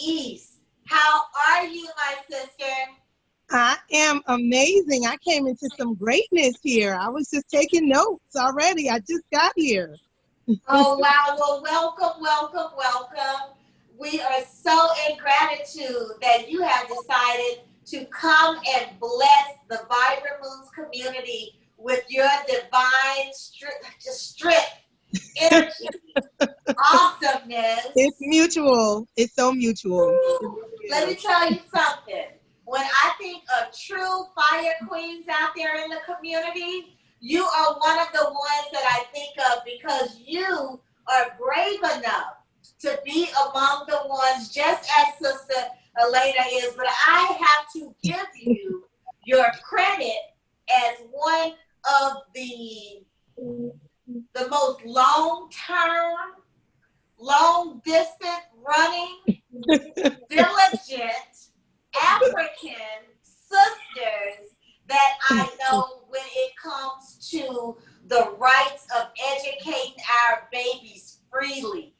East. How are you, my sister? I am amazing. I came into some greatness here. I was just taking notes already. I just got here. Oh, wow. Well, welcome, welcome, welcome. We are so in gratitude that you have decided to come and bless the Vibrant Moons community with your divine strength, energy, It's awesomeness. mutual. It's so mutual. It Woo. Let really me is. tell you something. When I think of true fire queens out there in the community, you are one of the ones that I think of because you are brave enough to be among the ones, just as Sister Elena is. But I have to give you your credit as one of the most long term, long distance running, diligent African sisters that I know when it comes to the rights of educating our babies freely.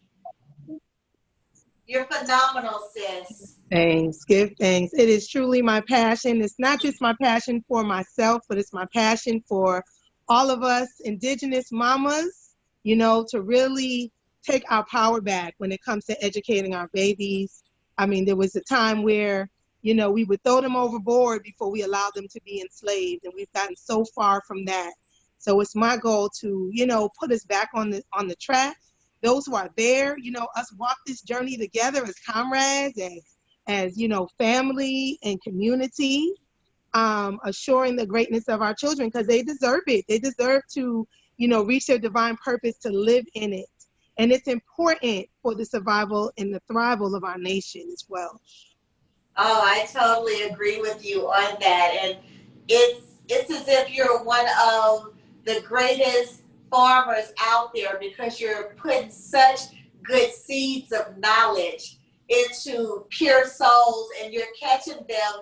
You're phenomenal, sis. Thanks. Give thanks. It is truly my passion. It's not just my passion for myself, but it's my passion for all of us Indigenous mamas, to really take our power back when it comes to educating our babies. I mean, there was a time where, we would throw them overboard before we allowed them to be enslaved. And we've gotten so far from that. So it's my goal to, put us back on the track. Those who are there, us walk this journey together as comrades, as family and community, assuring the greatness of our children because they deserve it. They deserve to, reach their divine purpose to live in it. And it's important for the survival and the thrival of our nation as well. Oh, I totally agree with you on that. And it's as if you're one of the greatest farmers out there because you're putting such good seeds of knowledge into pure souls and you're catching them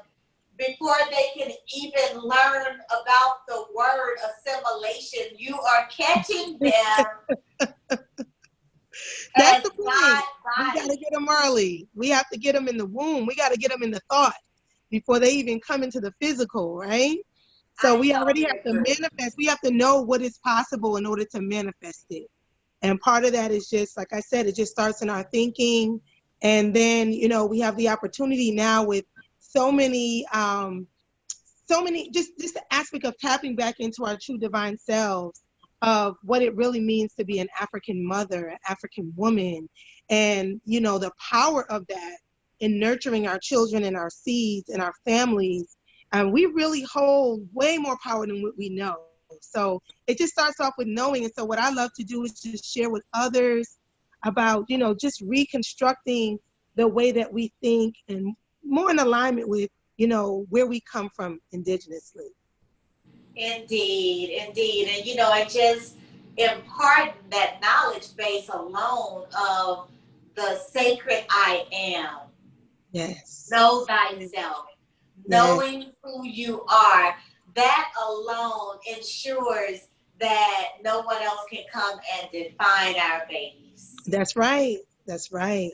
before they can even learn about the word assimilation. You are catching them That's as the point. God We got to body. get them early. We have to get them in the womb. We got to get them in the thought before they even come into the physical, right? So I we already totally have to agree. manifest. We have to know what is possible in order to manifest it. And part of that is just, like I said, it just starts in our thinking. And then, we have the opportunity now with so many, just the aspect of tapping back into our true divine selves of what it really means to be an African mother, an African woman, and, the power of that in nurturing our children and our seeds and our families. And we really hold way more power than what we know. So it just starts off with knowing. And so what I love to do is just share with others about, just reconstructing the way that we think and more in alignment with, where we come from indigenously. Indeed, indeed. And I just impart that knowledge base alone of the sacred I am. Yes. Know thyself. Yes. Knowing who you are. That alone ensures that no one else can come and define our babies. That's right. That's right.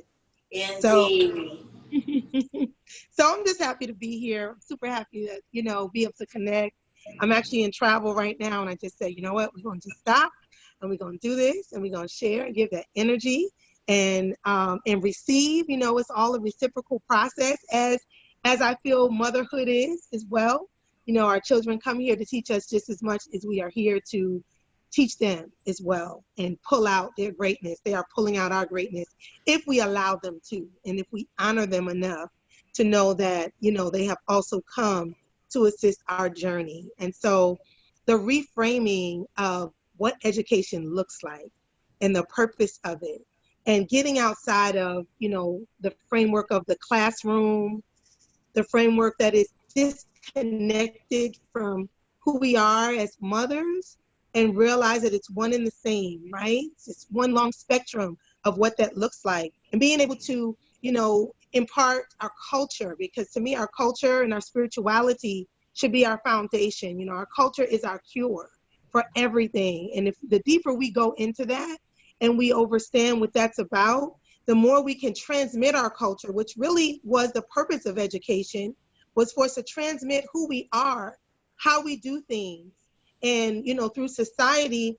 So Indeed. so I'm just happy to be here. I'm super happy to, be able to connect. I'm actually in travel right now and I just said, you know what, we're going to stop and we're going to do this and we're going to share and give that energy and receive. It's all a reciprocal process as I feel motherhood is as well. Our children come here to teach us just as much as we are here to teach them as well and pull out their greatness. They are pulling out our greatness if we allow them to, and if we honor them enough to know that, they have also come to assist our journey. And so the reframing of what education looks like and the purpose of it and getting outside of, the framework of the classroom, the framework that is disconnected from who we are as mothers and realize that it's one and the same, right? It's one long spectrum of what that looks like. And being able to, impart our culture, because to me, our culture and our spirituality should be our foundation. Our culture is our cure for everything. And if the deeper we go into that and we understand what that's about, the more we can transmit our culture, which really was the purpose of education, was for us to transmit who we are, how we do things. And, through society,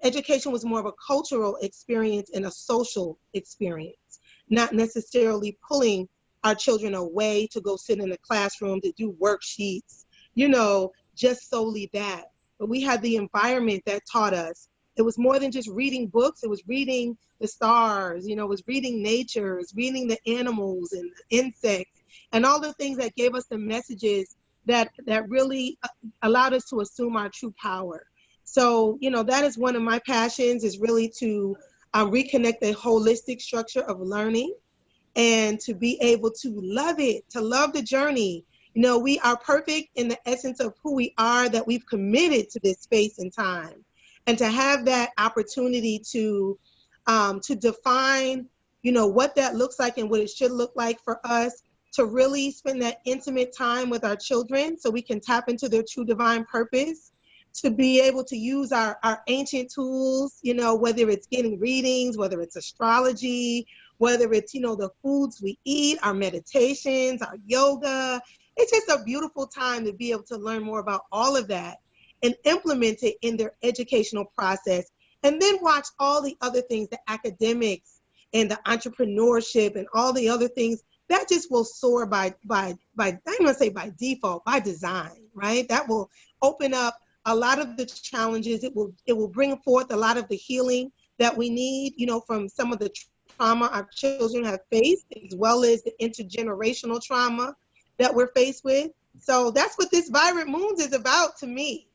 education was more of a cultural experience and a social experience, not necessarily pulling our children away to go sit in a classroom to do worksheets, just solely that. But we had the environment that taught us. It was more than just reading books. It was reading the stars, it was reading nature, it was reading the animals and the insects and all the things that gave us the messages that really allowed us to assume our true power. So, that is one of my passions, is really to reconnect the holistic structure of learning and to be able to love it, to love the journey. We are perfect in the essence of who we are, that we've committed to this space and time. And to have that opportunity to define, what that looks like and what it should look like for us, to really spend that intimate time with our children so we can tap into their true divine purpose, to be able to use our ancient tools, whether it's getting readings, whether it's astrology, whether it's, the foods we eat, our meditations, our yoga. It's just a beautiful time to be able to learn more about all of that and implement it in their educational process. And then watch all the other things, the academics and the entrepreneurship and all the other things that just will soar by I'm going to say by default, by design, right? That will open up a lot of the challenges. It will bring forth a lot of the healing that we need, from some of the trauma our children have faced, as well as the intergenerational trauma that we're faced with. So that's what this Vibrant Moons is about to me.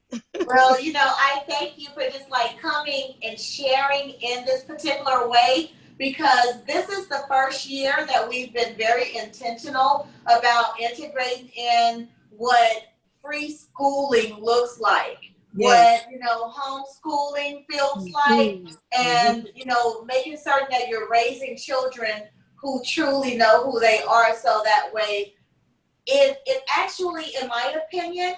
Well, I thank you for just coming and sharing in this particular way, because this is the first year that we've been very intentional about integrating in what free schooling looks like, yes, what, homeschooling feels like, and, making certain that you're raising children who truly know who they are, so that way it actually, in my opinion,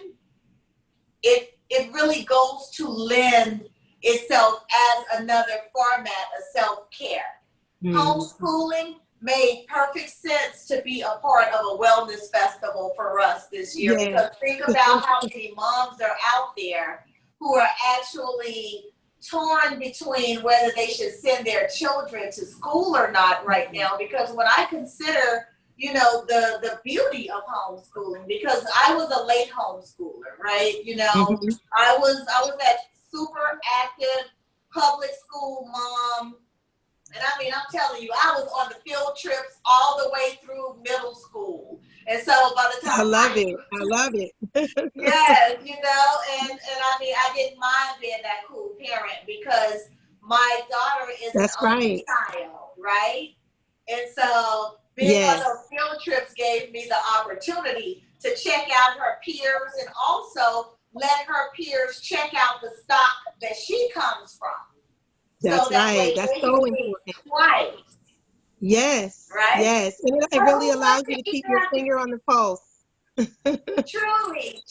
it really goes to lend itself as another format of self-care. Homeschooling made perfect sense to be a part of a wellness festival for us this year, because think about how many moms are out there who are actually torn between whether they should send their children to school or not right now. Because when I consider the beauty of homeschooling, because I was a late homeschooler, right? I was that super active public school mom. And I mean, I'm telling you, I was on the field trips all the way through middle school. And so by the time I love it. Yes, and I mean, I didn't mind being that cool parent, because my daughter is an only child, right? And so being on those field trips gave me the opportunity to check out her peers, and also let her peers check out the stock that she comes from. That's so right. That's so important. Twice. Yes. Right? Yes. And it really allows you to keep your finger on the pulse. Truly.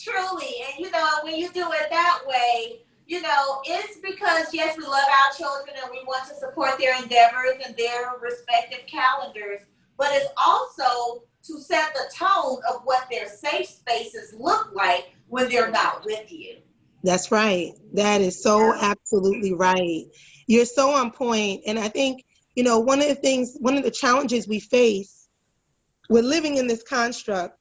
And, when you do it that way, it's because, yes, we love our children and we want to support their endeavors and their respective calendars, but it's also to set the tone of what their safe spaces look like when they're not with you. That's right. That is so absolutely right. You're so on point. And I think, one of the challenges we face with living in this construct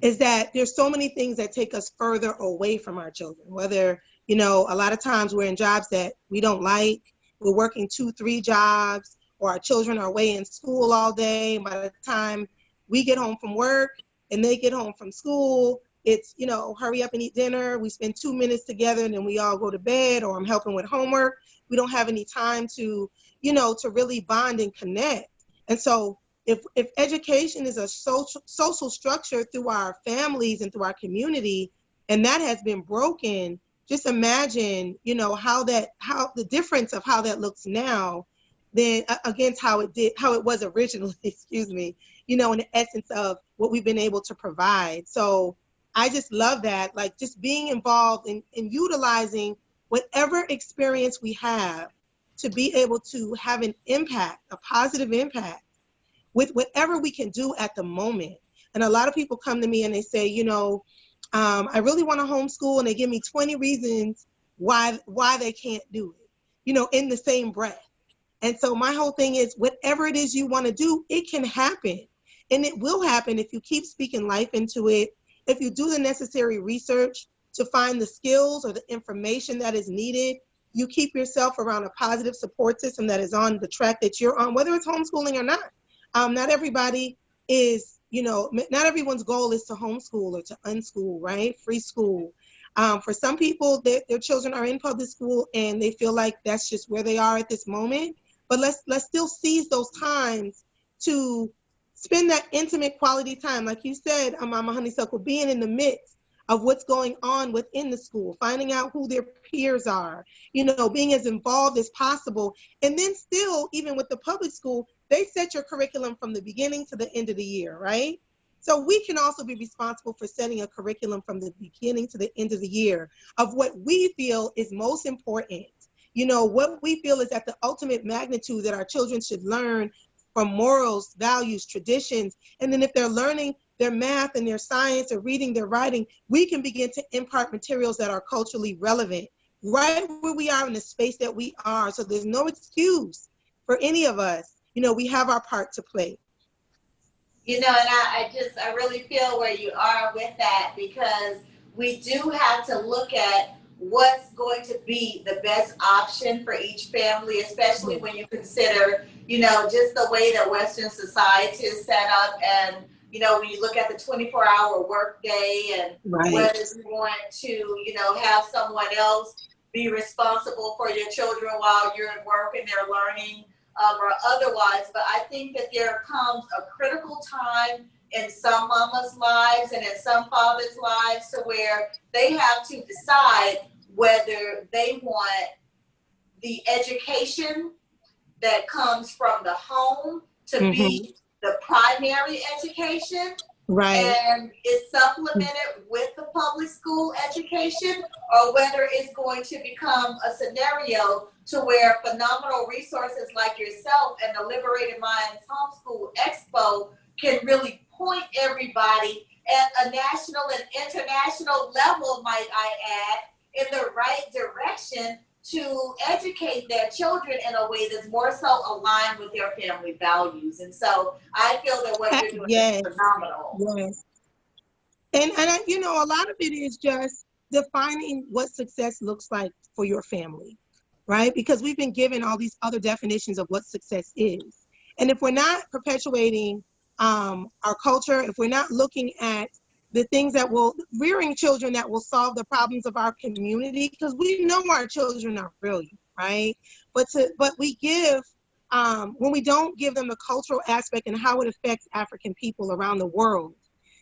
is that there's so many things that take us further away from our children, whether, a lot of times we're in jobs that we don't like, we're working 2-3 jobs, or our children are away in school all day. And by the time we get home from work and they get home from school, it's, hurry up and eat dinner. We spend 2 minutes together and then we all go to bed, or I'm helping with homework. We don't have any time to, to really bond and connect. And so if education is a social structure through our families and through our community, and that has been broken, just imagine, how the difference of how that looks now than against how it was originally, excuse me, in the essence of what we've been able to provide. So I just love that, just being involved in utilizing whatever experience we have to be able to have an impact, a positive impact with whatever we can do at the moment. And a lot of people come to me and they say, I really want to homeschool, and they give me 20 reasons why they can't do it, in the same breath. And so my whole thing is, whatever it is you want to do, it can happen. And it will happen if you keep speaking life into it, if you do the necessary research to find the skills or the information that is needed, you keep yourself around a positive support system that is on the track that you're on, whether it's homeschooling or not. Not everybody is, not everyone's goal is to homeschool or to unschool, right? Free school. For some people, their children are in public school and they feel like that's just where they are at this moment. But let's still seize those times to spend that intimate quality time. Like you said, Mama Honeysuckle, being in the midst of what's going on within the school, finding out who their peers are, being as involved as possible. And then still, even with the public school, they set your curriculum from the beginning to the end of the year, right? So we can also be responsible for setting a curriculum from the beginning to the end of the year of what we feel is most important. What we feel is at the ultimate magnitude that our children should learn from morals, values, traditions. And then if they're learning their math and their science or reading, their writing, we can begin to impart materials that are culturally relevant right where we are in the space that we are. So there's no excuse for any of us. We have our part to play. And I really feel where you are with that, because we do have to look at what's going to be the best option for each family, especially when you consider, just the way that Western society is set up. And, when you look at the 24-hour workday and whether you want to, have someone else be responsible for your children while you're at work and they're learning or otherwise. But I think that there comes a critical time in some mamas' lives and in some fathers' lives to where they have to decide whether they want the education that comes from the home to be the primary education, and is supplemented with the public school education, or whether it's going to become a scenario to where phenomenal resources like yourself and the Liberated Minds Homeschool Expo can really point everybody at a national and international level, might I add, in the right direction to educate their children in a way that's more so aligned with their family values. And so I feel that what you're doing is phenomenal. Yes. And a lot of it is just defining what success looks like for your family, right? Because we've been given all these other definitions of what success is. And if we're not perpetuating our culture, if we're not looking at the things that will, rearing children that will solve the problems of our community, because we know our children are brilliant, right? But we give, when we don't give them the cultural aspect and how it affects African people around the world,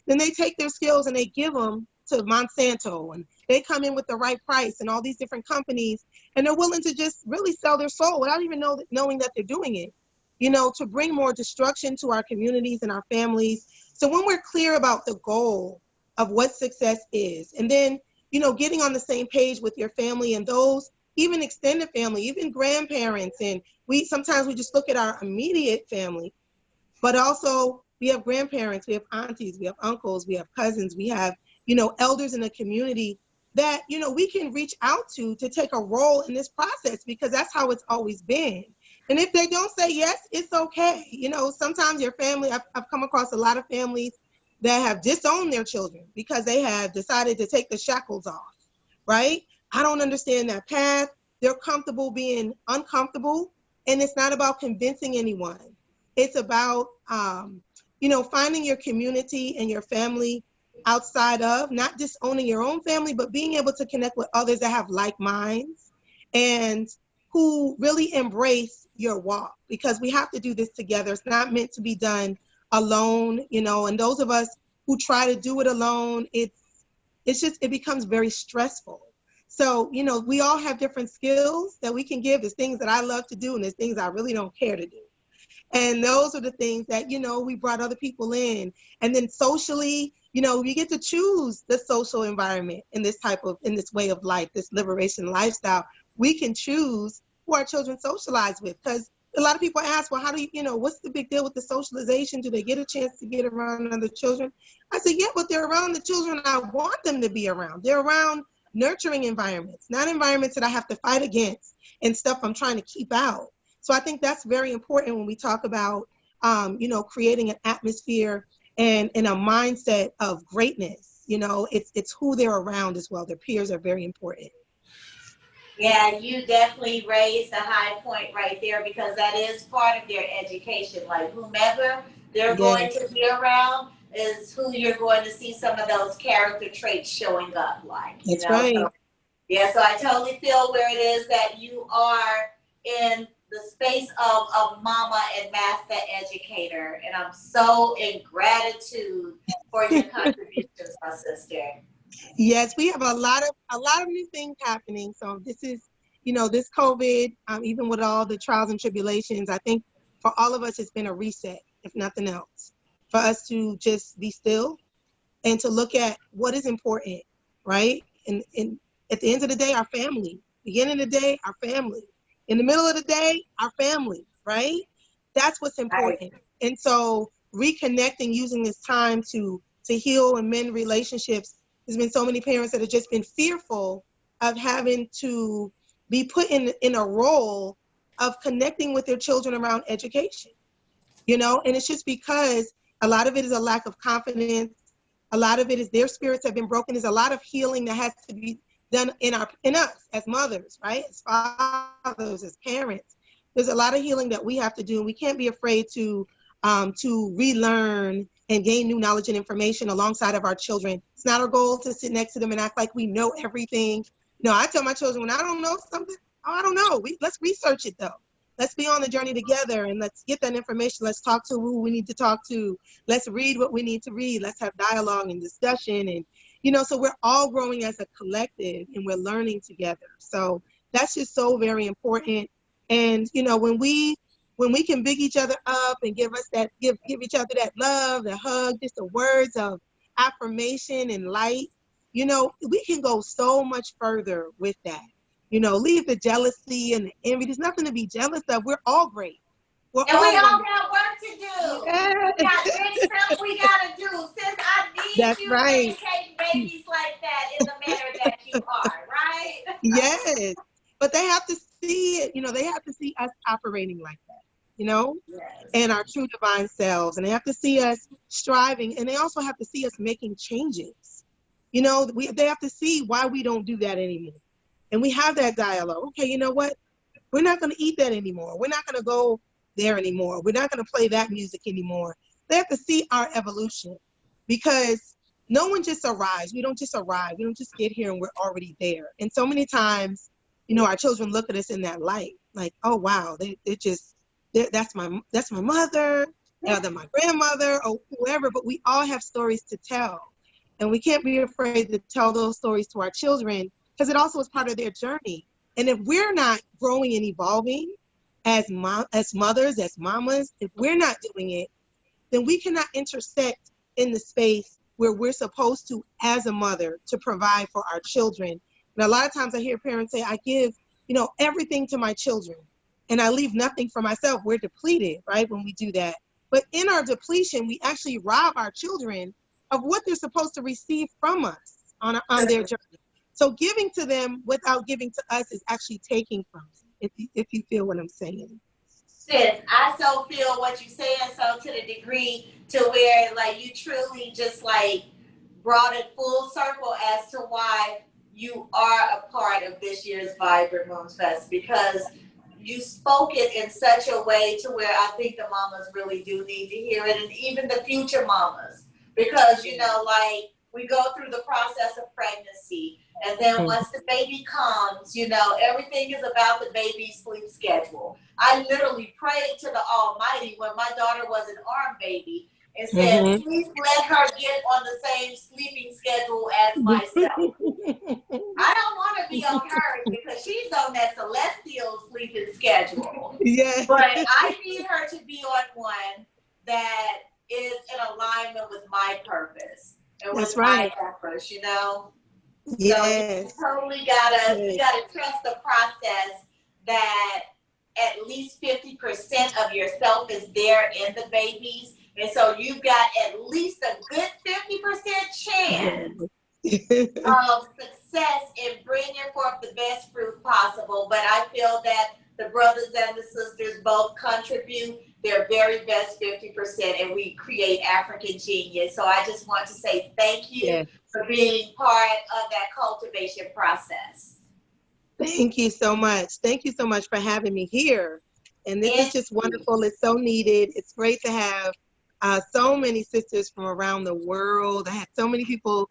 then they take their skills and they give them to Monsanto, and they come in with the right price and all these different companies, and they're willing to just really sell their soul without even knowing that they're doing it, to bring more destruction to our communities and our families. So when we're clear about the goal of what success is, and then, getting on the same page with your family and those, even extended family, even grandparents, and sometimes we just look at our immediate family, but also we have grandparents, we have aunties, we have uncles, we have cousins, we have, elders in the community that, we can reach out to take a role in this process, because that's how it's always been. And if they don't say yes, it's okay. Sometimes your family, I've come across a lot of families that have disowned their children because they have decided to take the shackles off, right? I don't understand that path. They're comfortable being uncomfortable. And it's not about convincing anyone. It's about, finding your community and your family outside of, not disowning your own family, but being able to connect with others that have like minds and who really embrace your walk, because we have to do this together. It's not meant to be done alone, and those of us who try to do it alone, it becomes very stressful. So, we all have different skills that we can give. There's things that I love to do, and there's things I really don't care to do. And those are the things that, we brought other people in. And then socially, we get to choose the social environment in this way of life, this liberation lifestyle. We can choose who our children socialize with. Because a lot of people ask, well, how do you, what's the big deal with the socialization? Do they get a chance to get around other children? I said, yeah, but they're around the children I want them to be around. They're around nurturing environments, not environments that I have to fight against and stuff I'm trying to keep out. So I think that's very important when we talk about, creating an atmosphere and a mindset of greatness. It's who they're around as well. Their peers are very important. Yeah, you definitely raised a high point right there, because that is part of their education. Like whomever they're going Yes, to be around is who you're going to see some of those character traits showing up like. that's right. So yeah, so I totally feel where it is that you are in the space of a mama and master educator. And I'm so in gratitude for your contributions, my sister. Yes, we have a lot of new things happening. So this is, this COVID, even with all the trials and tribulations, I think for all of us, it's been a reset, if nothing else, for us to just be still and to look at what is important, right? And at the end of the day, our family. Beginning of the day, our family. In the middle of the day, our family, right? That's what's important. Right. And so reconnecting, using this time to heal and mend relationships. There's been so many parents that have just been fearful of having to be put in a role of connecting with their children around education, and it's just because a lot of it is a lack of confidence. A lot of it is their spirits have been broken. There's a lot of healing that has to be done in us as mothers, right? As fathers, as parents. There's a lot of healing that we have to do, and we can't be afraid to relearn and gain new knowledge and information alongside of our children. It's not our goal to sit next to them and act like we know everything. No, I tell my children, when I don't know something, I don't know. Let's research it though. Let's be on the journey together and let's get that information. Let's talk to who we need to talk to. Let's read what we need to read. Let's have dialogue and discussion. And, so we're all growing as a collective and we're learning together. So that's just so very important. And, when we can big each other up and give each other that love, that hug, just the words of affirmation and light, we can go so much further with that. Leave the jealousy and the envy. There's nothing to be jealous of. We're all great. And we all got work to do. Yeah. We got big stuff we gotta do. Sis, I need That's you right. educating babies like that in the manner that you are, right? Yes. But they have to see it, they have to see us operating like that, Yes. and our true divine selves. And they have to see us striving, and they also have to see us making changes. They have to see why we don't do that anymore. And we have that dialogue. Okay, you know what? We're not going to eat that anymore. We're not going to go there anymore. We're not going to play that music anymore. They have to see our evolution, because no one just arrives. We don't just arrive. We don't just get here and we're already there. And so many times, our children look at us in that light, like, oh wow, that's my mother, they're my grandmother, or whoever. But we all have stories to tell, and we can't be afraid to tell those stories to our children, because it also is part of their journey. And if we're not growing and evolving as mothers, as mamas, if we're not doing it, then we cannot intersect in the space where we're supposed to, as a mother, to provide for our children. And a lot of times I hear parents say, I give, everything to my children and I leave nothing for myself. We're depleted, right, when we do that. But in our depletion, we actually rob our children of what they're supposed to receive from us on their journey. So giving to them without giving to us is actually taking from them, if you feel what I'm saying. Sis, I so feel what you're saying, so to the degree to where like you truly just like brought it full circle as to why you are a part of this year's Vibrant Moons Fest, because you spoke it in such a way to where I think the mamas really do need to hear it, and even the future mamas, because like we go through the process of pregnancy, and then once the baby comes, everything is about the baby's sleep schedule. I literally prayed to the Almighty when my daughter was an arm baby and said, please let her get on the same sleeping schedule as myself. I don't want to be on hers because she's on that celestial sleeping schedule. Yeah. But I need her to be on one that is in alignment with my purpose and with my efforts, Yes. So you totally gotta trust the process that at least 50% of yourself is there in the babies. And so you've got at least a good 50% chance of success in bringing forth the best fruit possible. But I feel that the brothers and the sisters both contribute their very best 50%, and we create African genius. So I just want to say thank you for being part of that cultivation process. Thank you so much. Thank you so much for having me here. And this is just wonderful. It's so needed. It's great to have so many sisters from around the world. I had so many people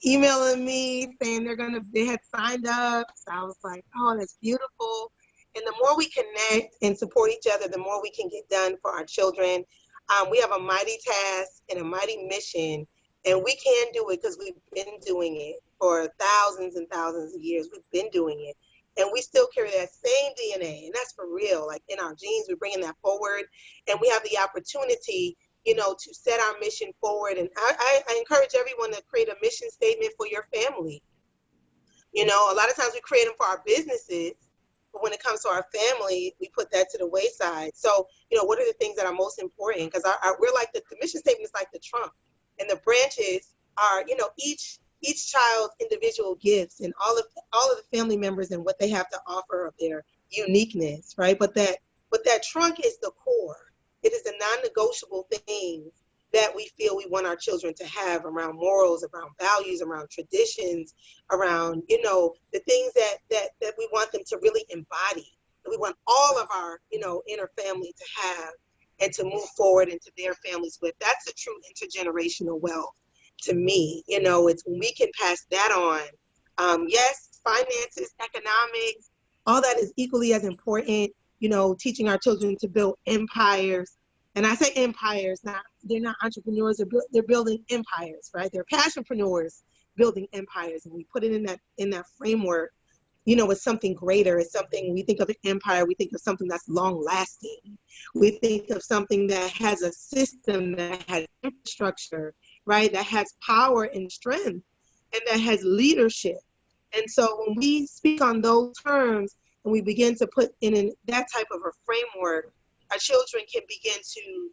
emailing me saying they had signed up. So I was like, oh, that's beautiful. And the more we connect and support each other, the more we can get done for our children. We have a mighty task and a mighty mission, and we can do it because we've been doing it for thousands and thousands of years. We've been doing it. And we still carry that same DNA, and that's for real. Like in our genes, we're bringing that forward, and we have the opportunity, to set our mission forward. And I encourage everyone to create a mission statement for your family. A lot of times we create them for our businesses, but when it comes to our family, we put that to the wayside. So, what are the things that are most important? Because we're like the mission statement is like the trunk, and the branches are, each child's individual gifts and all of the family members and what they have to offer of their uniqueness, right? But that trunk is the core. It is the non-negotiable things that we feel we want our children to have around morals, around values, around traditions, around, the things that we want them to really embody. And we want all of our, inner family to have and to move forward into their families with. That's a true intergenerational wealth. To me, it's when we can pass that on. Yes, finances, economics, all that is equally as important. Teaching our children to build empires. And I say empires, they're not entrepreneurs, they're building empires, right? They're passionpreneurs building empires. And we put it in that framework, it's something greater. It's something, we think of an empire, we think of something that's long lasting. We think of something that has a system, that has infrastructure, right? That has power and strength, and that has leadership. And so when we speak on those terms and we begin to put in that type of a framework, our children can begin to,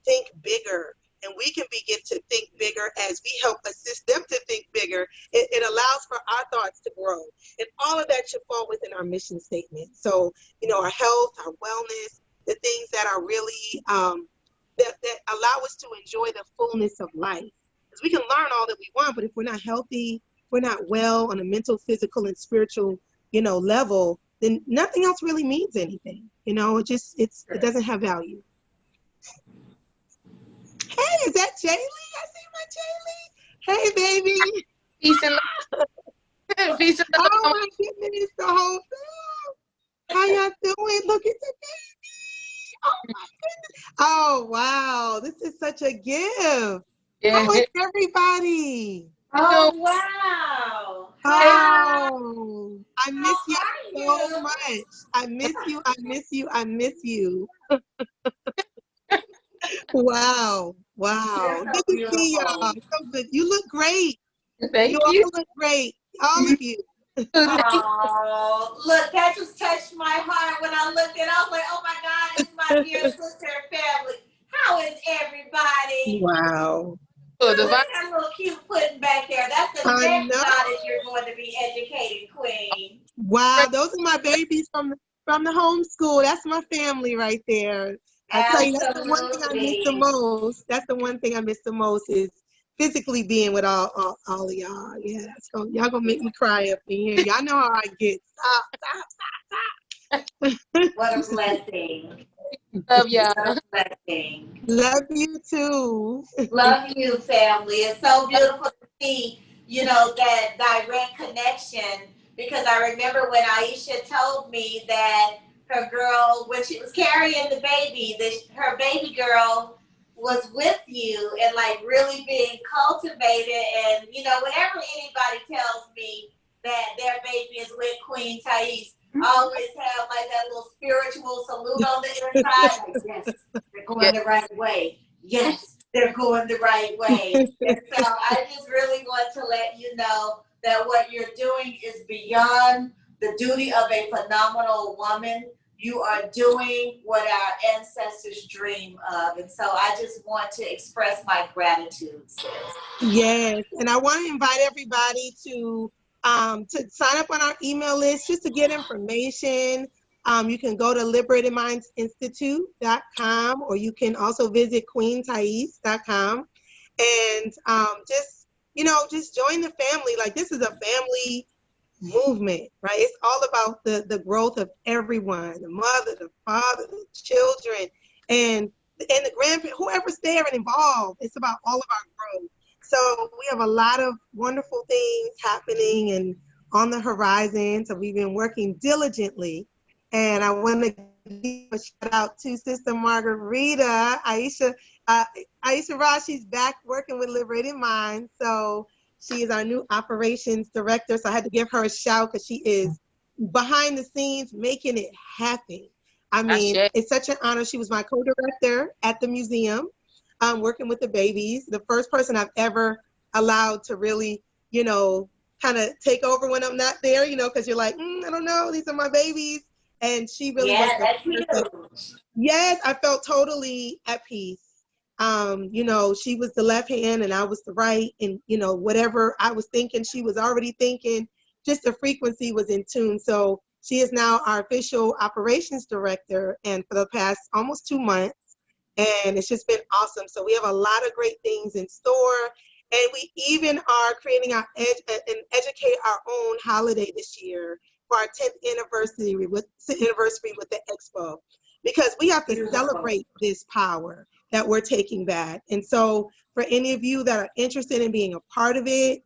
think bigger, and we can begin to think bigger as we help assist them to think bigger. It allows for our thoughts to grow, and all of that should fall within our mission statement. So, our health, our wellness, the things that are really, that allow us to enjoy the fullness of life. Because we can learn all that we want, but if we're not healthy, we're not well on a mental, physical, and spiritual, level, then nothing else really means anything. It doesn't have value. Hey, is that Jaylee? I see my Jaylee. Hey, baby. Peace and love. Peace and love. Oh my goodness, the whole thing. How y'all doing? Look at the baby. Oh my goodness. Oh wow, this is such a gift. Yeah. How is everybody? Oh, wow. Oh, I miss you so you? much. I miss you. I miss you. I miss you. Wow. Wow. You're so Good to see beautiful. y'all. So good. You look great. Thank You all you. look great. All of you. Oh, look, that just touched my heart when I looked at it. I was like, oh my God, it's my dear sister and family. How is everybody? Wow. Oh, Look at that little cute pudding back there. That's the I next know. goddess you're going to be educating, Queen. Wow. Those are my babies from the homeschool. That's my family right there. I tell you, that's the one thing I miss the most. That's the one thing I miss the most is physically being with all of y'all. Yeah, y'all gonna make me cry up in here. Y'all know how I get. Stop. What a blessing. love y'all. What a blessing. Love you too. Love you, family. It's so beautiful to see, that direct connection, because I remember when Aisha told me that her girl, when she was carrying the baby, her baby girl was with you and like really being cultivated. And, whenever anybody tells me that their baby is with Queen Taese, I always have like that little spiritual salute on the inside. Like, yes, they're going the right way. Yes, they're going the right way. And so I just really want to let you know that what you're doing is beyond the duty of a phenomenal woman. You are doing what our ancestors dream of. And so I just want to express my gratitude, sis. Yes, and I want to invite everybody to sign up on our email list just to get information. You can go to liberatedmindsinstitute.com, or you can also visit queentaese.com, and just join the family. Like, this is a family movement, right? It's all about the growth of everyone, the mother, the father, the children, and the grandparents, whoever's there and involved. It's about all of our growth. So we have a lot of wonderful things happening and on the horizon. So we've been working diligently. And I want to give a shout out to Sister Margarita, Aisha Raj. She's back working with Liberated Minds. So she is our new operations director. So I had to give her a shout because she is behind the scenes making it happen. I mean, it's such an honor. She was my co-director at the museum, working with the babies. The first person I've ever allowed to really, kind of take over when I'm not there, because you're like, I don't know, these are my babies. And she really was that's the huge. Yes, I felt totally at peace. She was the left hand and I was the right. And, whatever I was thinking, she was already thinking, just the frequency was in tune. So she is now our official operations director, and for the past almost 2 months. And it's just been awesome. So we have a lot of great things in store. And we even are creating and educate our own holiday this year for our 10th anniversary with the Expo, because we have to celebrate this power that we're taking back. And so for any of you that are interested in being a part of it,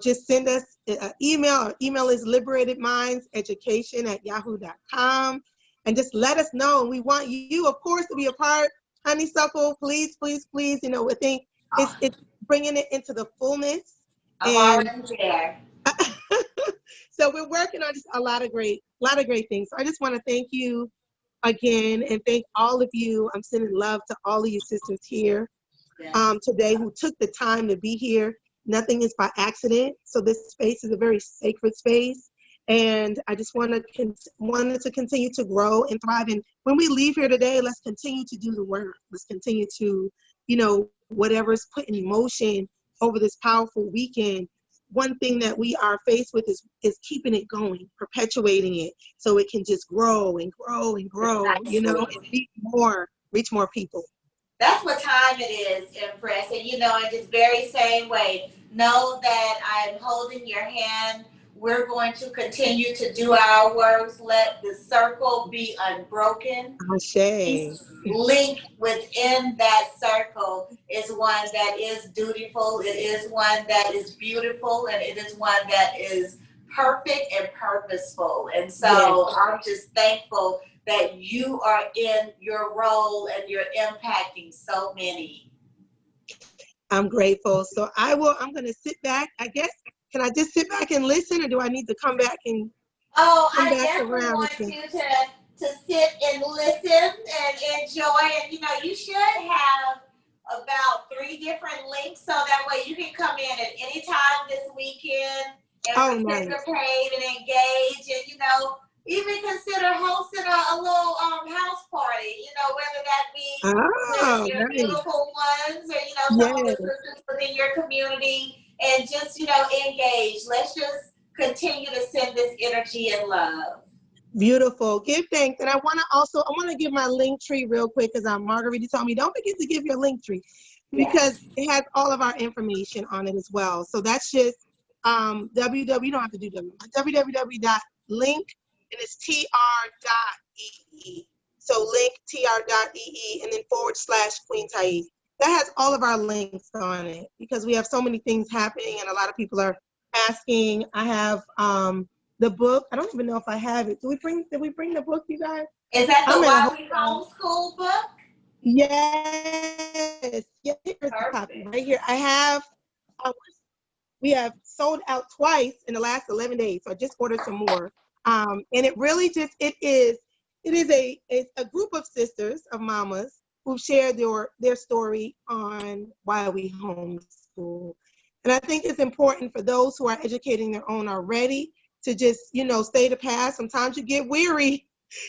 just send us an email. Our email is liberatedmindseducation@yahoo.com, and just let us know. And we want you, of course, to be a part. Honeysuckle, please, please, please. I think it's bringing it into the fullness. I'm already there. So we're working on just a lot of great things. So I just want to thank you again, and thank all of you. I'm sending love to all of you sisters here today who took the time to be here. Nothing is by accident. So this space is a very sacred space. And I just wanted to continue to grow and thrive. And when we leave here today, let's continue to do the work. Let's continue to, whatever's put in motion over this powerful weekend. One thing that we are faced with is keeping it going, perpetuating it, so it can just grow and grow and grow, and reach more people. That's what time it is, Empress. And, in this very same way, know that I'm holding your hand. We're going to continue to do our works. Let the circle be unbroken. Ashe. Link within that circle is one that is dutiful. It is one that is beautiful, and it is one that is perfect and purposeful. And so I'm just thankful that you are in your role and you're impacting so many. I'm grateful. So I'm going to sit back, I guess. Can I just sit back and listen, or do I need to come back and I definitely want you to sit and listen and enjoy. And, you should have about 3 different links, so that way you can come in at any time this weekend and participate and engage, and, even consider hosting a little house party, whether that be with your beautiful ones or, some of the sisters within your community, and just, engage. Let's just continue to send this energy and love. Beautiful. Give thanks. And I want to give my link tree real quick, because Margarita told me, don't forget to give your link tree, because it has all of our information on it as well. So that's just you don't have to do www.link, and it's tr.ee. So link tr.ee and then / Queen Taese. That has all of our links on it, because we have so many things happening and a lot of people are asking. I have the book. I don't even know if I have it. Did we bring the book, you guys? Is that the Why We Homeschool book? Yes. Here's the copy right here. I have. We have sold out twice in the last 11 days. So I just ordered some more. And it really it is a group of sisters, of mamas, who shared their story on why we homeschool. And I think it's important for those who are educating their own already to just, stay the path. Sometimes you get weary.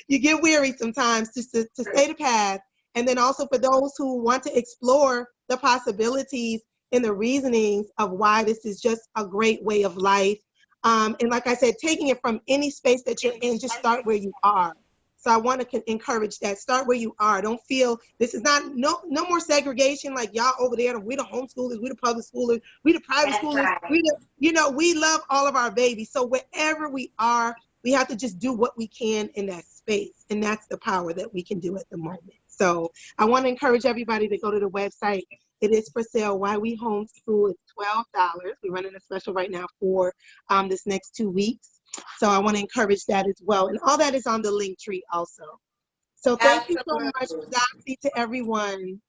You get weary sometimes just to stay the path. And then also for those who want to explore the possibilities and the reasonings of why this is just a great way of life. And like I said, taking it from any space that you're in, just start where you are. So I want to encourage that. Start where you are. Don't feel this is not no more segregation like y'all over there. We the homeschoolers, we the public schoolers, we the private That's schoolers. right. We love all of our babies. So wherever we are, we have to just do what we can in that space. And that's the power that we can do at the moment. So I want to encourage everybody to go to the website. It is for sale. Why We Homeschool. It's $12. We're running a special right now for this next 2 weeks. So I want to encourage that as well. And all that is on the link tree also. So thank you so much, Doxy, to everyone.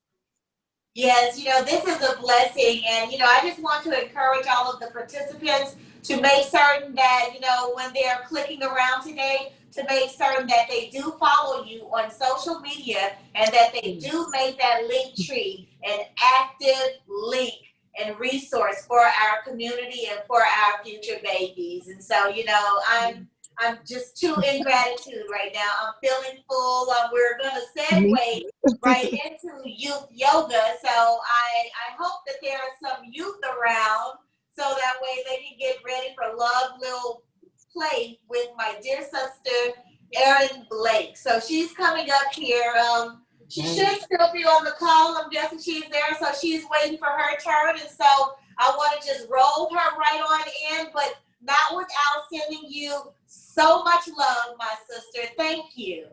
Yes, this is a blessing. And, I just want to encourage all of the participants to make certain that, when they're clicking around today, to make certain that they do follow you on social media and that they do make that link tree an active link and resource for our community and for our future babies. And so, I'm just too in gratitude right now. I'm feeling full. We're going to segue right into youth yoga. So I hope that there are some youth around so that way they can get ready for Love Little Play with my dear sister, Erin Blake. So she's coming up here. She should still be on the call. I'm guessing she's there. So she's waiting for her turn. And so I want to just roll her right on in, but not without sending you so much love, my sister. Thank you.